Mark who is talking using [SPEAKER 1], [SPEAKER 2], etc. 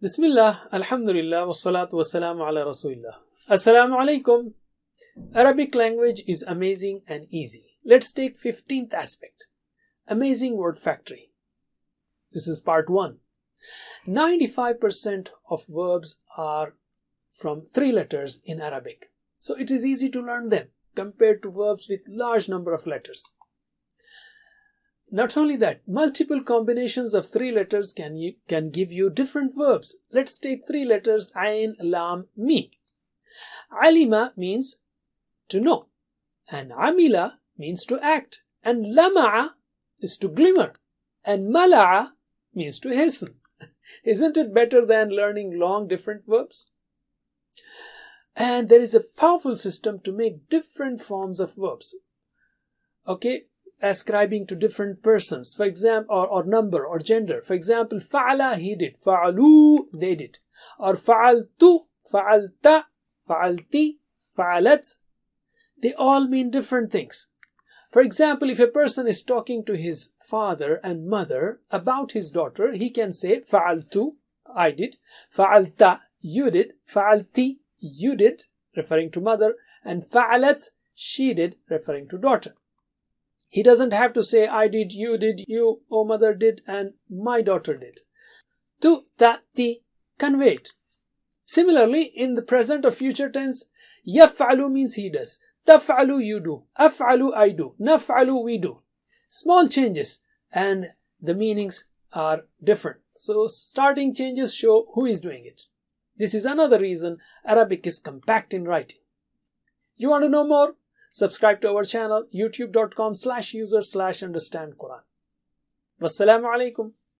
[SPEAKER 1] Bismillah, Alhamdulillah, wassalatu wassalamu ala Rasulillah. Assalamu alaikum. Arabic language is amazing and easy. Let's take 15th aspect. Amazing word factory. This is part 1. 95% of verbs are from 3 letters in Arabic. So it is easy to learn them compared to verbs with large number of letters. Not only that, multiple combinations of 3 letters can give you different verbs. Let's take 3 letters, Ain, Lam, Mim. Alima means to know, and Amila means to act, and Lama'a is to glimmer, and Mala'a means to hasten. Isn't it better than learning long different verbs? And there is a powerful system to make different forms of verbs. Okay, ascribing to different persons, for example, or number or gender. For example, fa'ala, he did. Fa'alu, they did. Or fa'altu, fa'alta, fa'alti, fa'alat. They all mean different things. For example, if a person is talking to his father and mother about his daughter, he can say fa'altu, I did. Fa'alta, you did. Fa'alti, you did, referring to mother. And fa'alat, she did, referring to daughter. He doesn't have to say I did, you, oh mother did, and my daughter did. Tu, ta, ti, convey it. Similarly, in the present or future tense, yaf'alu means he does. Taf'alu, you do. Af'alu, I do. Naf'alu, we do. Small changes and the meanings are different. So starting changes show who is doing it. This is another reason Arabic is compact in writing. You want to know more? Subscribe to our channel youtube.com/user/understandquran. Wassalamu alaikum.